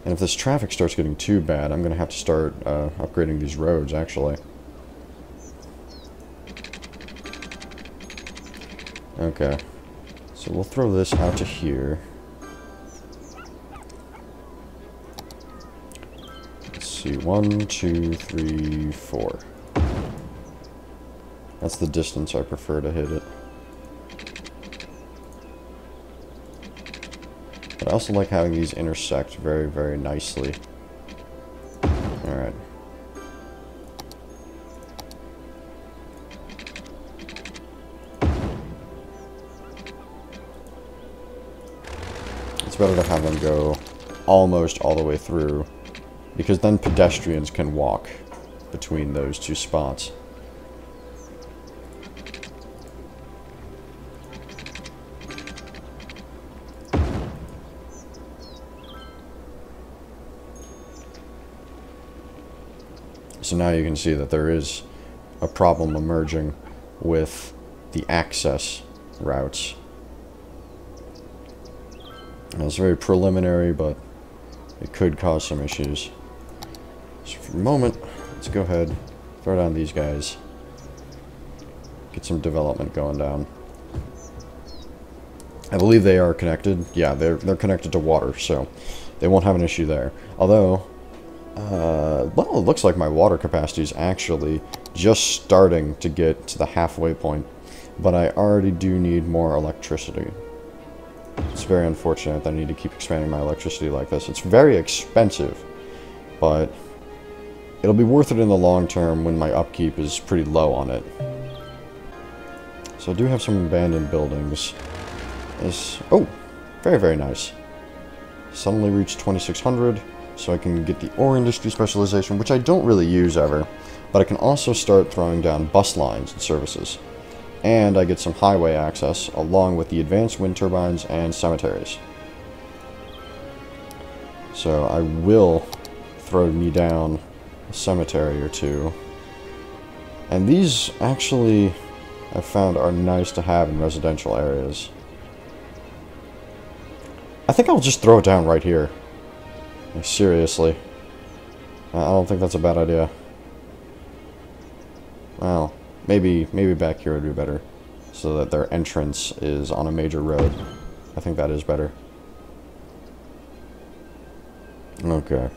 And if this traffic starts getting too bad, I'm going to have to start upgrading these roads, actually. Okay. So we'll throw this out to here. Let's see, 1, 2, 3, 4. That's the distance I prefer to hit it. But I also like having these intersect very, very nicely. Alright. It's better to have them go almost all the way through, because then pedestrians can walk between those two spots. So now you can see that there is a problem emerging with the access routes. Now, it's very preliminary, but it could cause some issues. So for the moment, let's go ahead, throw down these guys, get some development going down. I believe they are connected. Yeah, they're connected to water, so they won't have an issue there. Although, well, it looks like my water capacity is actually just starting to get to the halfway point, but I already do need more electricity. It's very unfortunate that I need to keep expanding my electricity like this. It's very expensive, but it'll be worth it in the long term when my upkeep is pretty low on it. So I do have some abandoned buildings. Oh, very, very nice. Suddenly reached 2600. So I can get the ore industry specialization, which I don't really use ever, but I can also start throwing down bus lines and services. And I get some highway access, along with the advanced wind turbines and cemeteries. So I will throw me down a cemetery or two. And these, actually, I've found are nice to have in residential areas. I think I'll just throw it down right here. Like, seriously. I don't think that's a bad idea. Well, maybe back here would be better, so that their entrance is on a major road. I think that is better. Okay.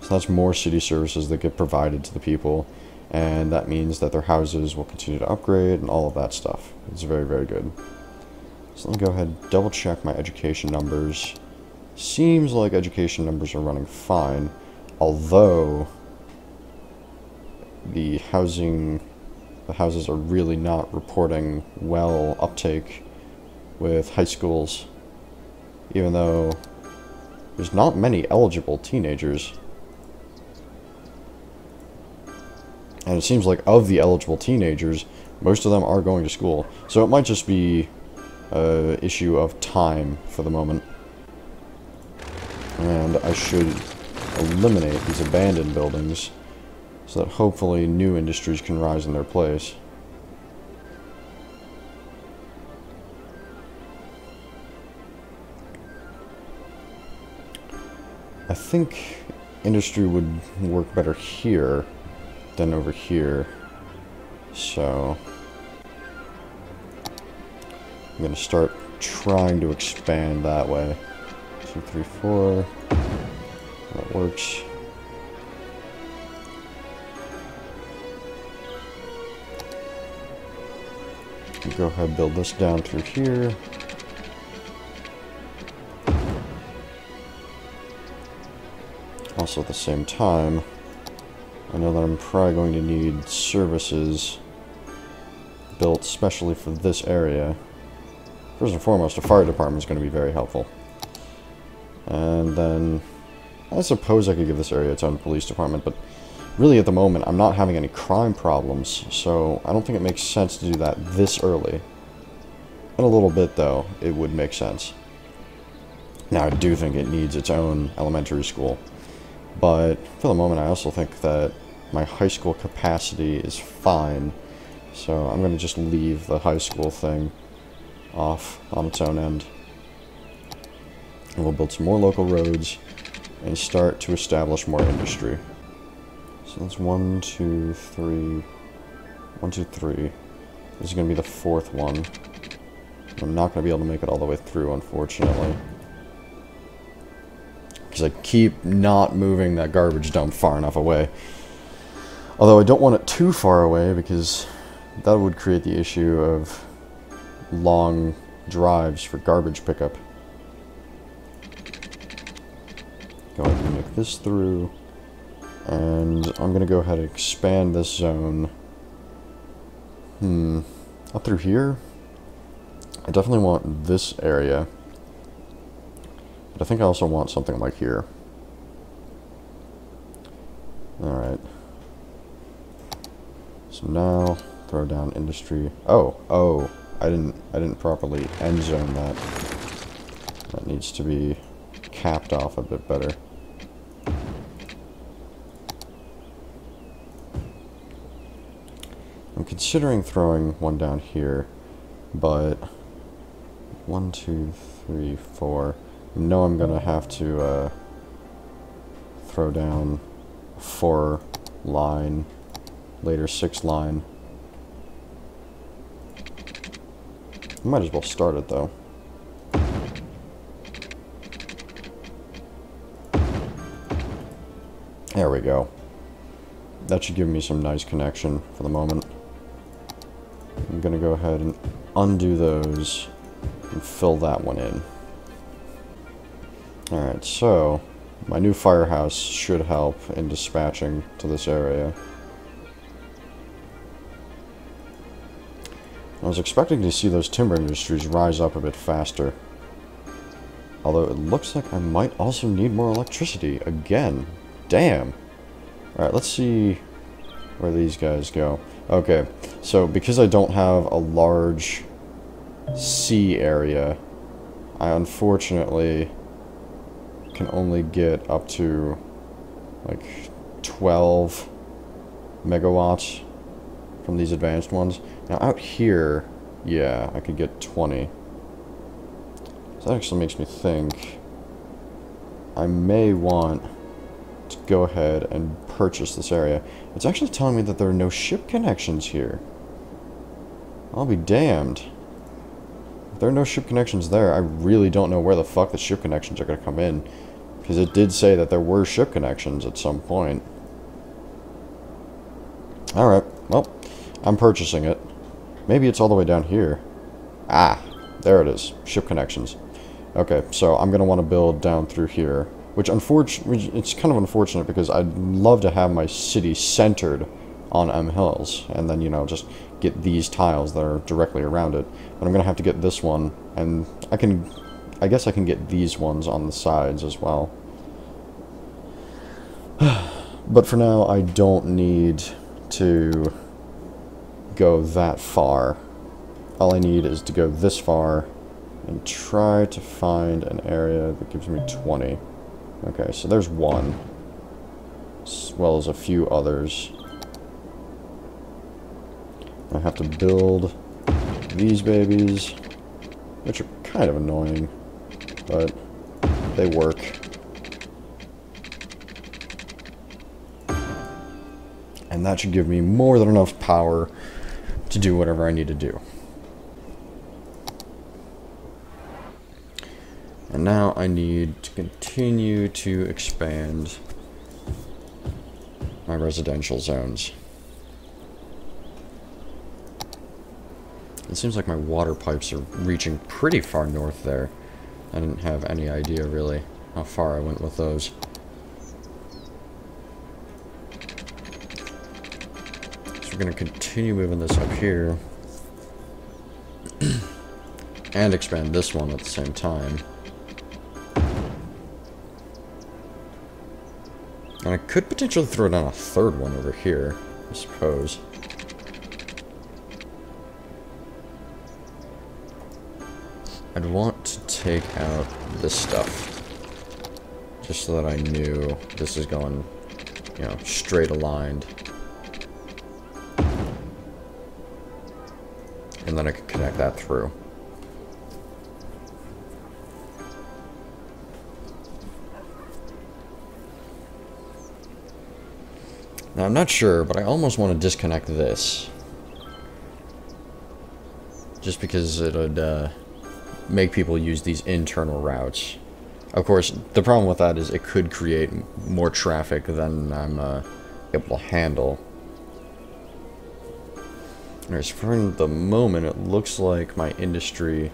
So that's more city services that get provided to the people, and that means that their houses will continue to upgrade and all of that stuff. It's very, very good. So let me go ahead and double check my education numbers. Seems like education numbers are running fine, although the houses are really not reporting well uptake with high schools, even though there's not many eligible teenagers. And it seems like of the eligible teenagers, most of them are going to school. So it might just be issue of time for the moment. And I should eliminate these abandoned buildings so that hopefully new industries can rise in their place. I think industry would work better here than over here. So I'm going to start trying to expand that way. 2, 3, 4. That works. Go ahead and build this down through here. Also at the same time, I know that I'm probably going to need services built specially for this area. First and foremost, a fire department is going to be very helpful. And then, I suppose I could give this area its own police department, but really at the moment I'm not having any crime problems, so I don't think it makes sense to do that this early. In a little bit though, it would make sense. Now I do think it needs its own elementary school, but for the moment I also think that my high school capacity is fine, so I'm going to just leave the high school thing off on its own end. And we'll build some more local roads and start to establish more industry. So that's 1, 2, 3. 1, 2, 3. This is going to be the 4th one. I'm not going to be able to make it all the way through, unfortunately. Because I keep not moving that garbage dump far enough away. Although I don't want it too far away, because that would create the issue of long drives for garbage pickup. Go ahead and make this through. And I'm going to go ahead and expand this zone. Up through here? I definitely want this area. But I think I also want something like here. Alright. So now, throw down industry. Oh, I didn't properly end zone that. That needs to be capped off a bit better. I'm considering throwing one down here, but 1, 2, 3, 4. I know I'm gonna have to throw down a 4 line, later 6 line. I might as well start it though. There we go. That should give me some nice connection for the moment. I'm gonna go ahead and undo those and fill that one in. Alright, so my new firehouse should help in dispatching to this area. I was expecting to see those timber industries rise up a bit faster. Although it looks like I might also need more electricity again. Damn. Alright, let's see where these guys go. Okay, so because I don't have a large sea area, I unfortunately can only get up to like 12 megawatts from these advanced ones. Now out here, yeah, I could get 20. So that actually makes me think I may want to go ahead and purchase this area. It's actually telling me that there are no ship connections here. I'll be damned. If there are no ship connections there, I really don't know where the fuck the ship connections are going to come in. Because it did say that there were ship connections at some point. Alright, well, I'm purchasing it. Maybe it's all the way down here. Ah, there it is. Ship connections. Okay, so I'm going to want to build down through here. Which, it's kind of unfortunate because I'd love to have my city centered on M Hills. And then, you know, just get these tiles that are directly around it. But I'm going to have to get this one. And I guess I can get these ones on the sides as well. But for now, I don't need to go that far. All I need is to go this far and try to find an area that gives me 20. Okay, so there's one, as well as a few others. I have to build these babies, which are kind of annoying, but they work. And that should give me more than enough power to do whatever I need to do. And now I need to continue to expand my residential zones. It seems like my water pipes are reaching pretty far north there. I didn't have any idea really how far I went with those. So we're going to continue moving this up here and expand this one at the same time. And I could potentially throw down a third one over here, I suppose. I'd want to take out this stuff, just so that I knew this is going, you know, straight aligned. And then I could connect that through. Now, I'm not sure, but I almost want to disconnect this. Just because it would make people use these internal routes. Of course, the problem with that is it could create more traffic than I'm able to handle. Whereas for the moment, it looks like my industry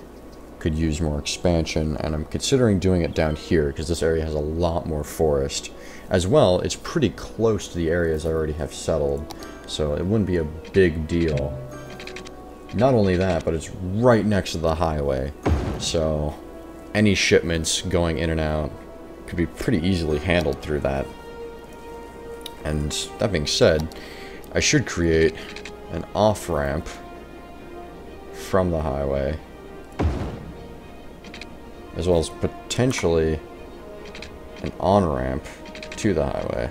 could use more expansion, and I'm considering doing it down here because this area has a lot more forest. As well, it's pretty close to the areas I already have settled, so it wouldn't be a big deal. Not only that, but it's right next to the highway, so any shipments going in and out could be pretty easily handled through that. And that being said, I should create an off-ramp from the highway, as well as potentially an on-ramp to the highway.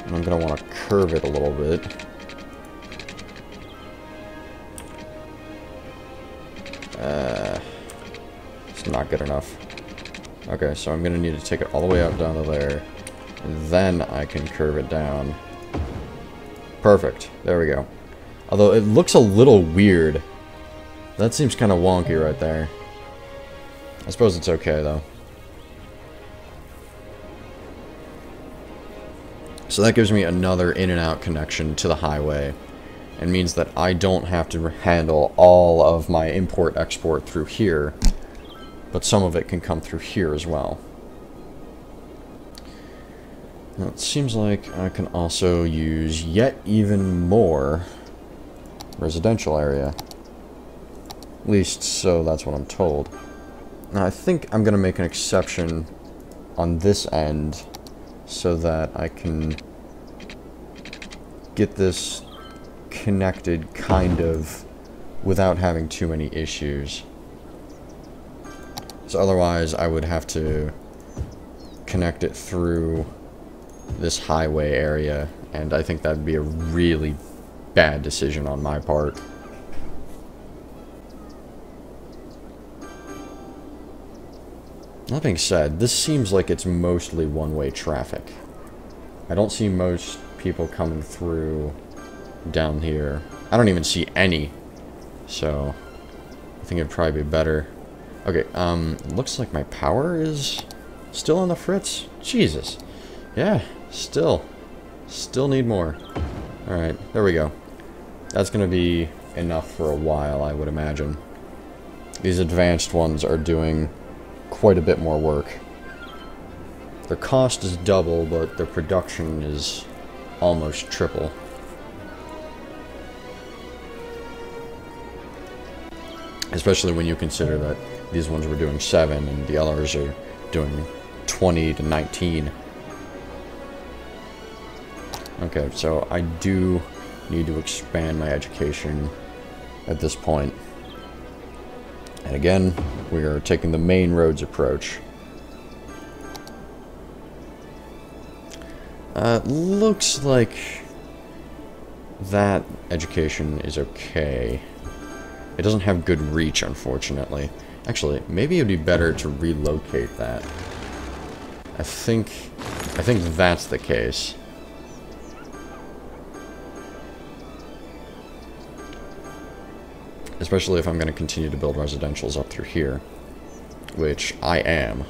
And I'm going to want to curve it a little bit. It's not good enough. Okay, so I'm going to need to take it all the way out down to there, and then I can curve it down. Perfect. There we go. Although it looks a little weird. That seems kind of wonky right there. I suppose it's okay, though. So that gives me another in and out connection to the highway, and means that I don't have to handle all of my import-export through here, but some of it can come through here as well. Now it seems like I can also use yet even more residential area. At least, so that's what I'm told. Now I think I'm going to make an exception on this end so that I can get this connected kind of without having too many issues. So otherwise I would have to connect it through this highway area, and I think that'd be a really bad decision on my part. That being said, this seems like it's mostly one-way traffic. I don't see most people coming through down here. I don't even see any, so I think it'd probably be better. Okay, looks like my power is still on the fritz. Jesus. Yeah, still need more. Alright, there we go. That's gonna be enough for a while, I would imagine. These advanced ones are doing quite a bit more work. Their cost is double, but their production is almost triple. Especially when you consider that these ones were doing 7 and the others are doing 20 to 19. Okay, so I do need to expand my education at this point. And again, we are taking the main roads approach. Looks like that education is okay. It doesn't have good reach, unfortunately. Actually, maybe it would be better to relocate that. I think that's the case. Especially if I'm going to continue to build residentials up through here, which I am.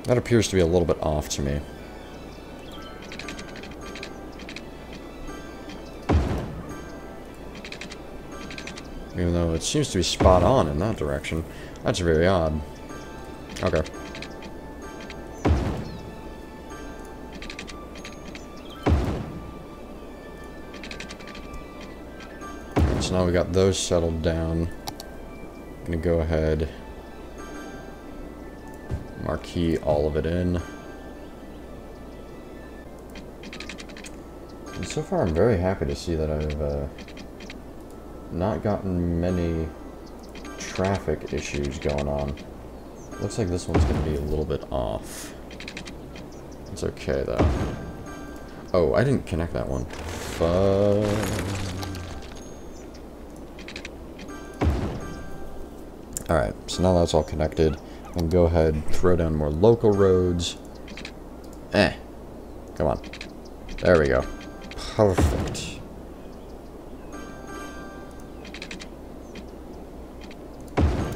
That appears to be a little bit off to me. Even though it seems to be spot on in that direction. That's very odd. Okay. So now we got those settled down. I'm gonna go ahead, marquee all of it in. And so far I'm very happy to see that I've not gotten many traffic issues going on. Looks like this one's gonna be a little bit off. It's okay though. Oh, I didn't connect that one. Alright, so now that's all connected. And go ahead and throw down more local roads. Come on. There we go. Perfect.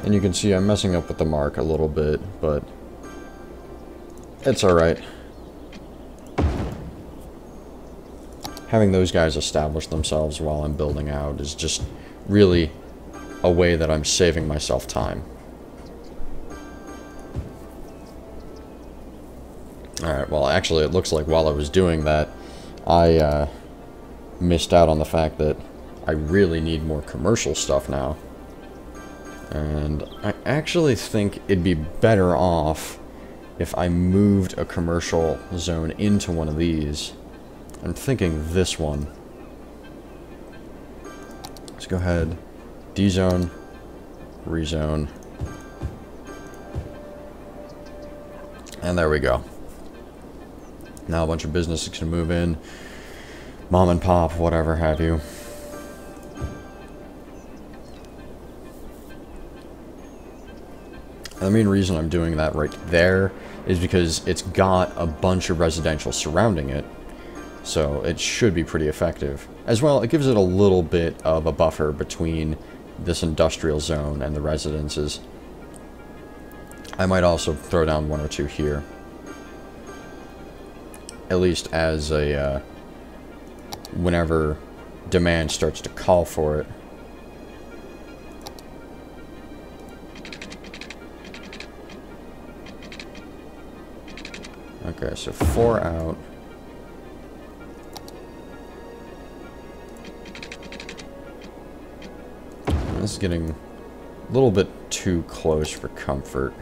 And you can see I'm messing up with the mark a little bit, but it's alright. Having those guys establish themselves while I'm building out is just really a way that I'm saving myself time. Alright, well actually it looks like while I was doing that, I missed out on the fact that I really need more commercial stuff now. And I actually think it'd be better off if I moved a commercial zone into one of these. I'm thinking this one. Let's go ahead, D-zone, rezone. And there we go. Now a bunch of businesses can move in. Mom and pop, whatever have you. And the main reason I'm doing that right there is because it's got a bunch of residential surrounding it. So it should be pretty effective. As well, it gives it a little bit of a buffer between this industrial zone and the residences. I might also throw down one or two here. At least as a, whenever demand starts to call for it. Okay, so 4 out. This is getting a little bit too close for comfort.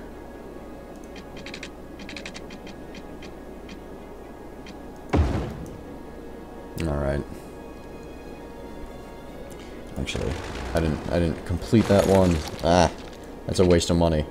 Alright. Actually, I didn't complete that one. Ah, that's a waste of money.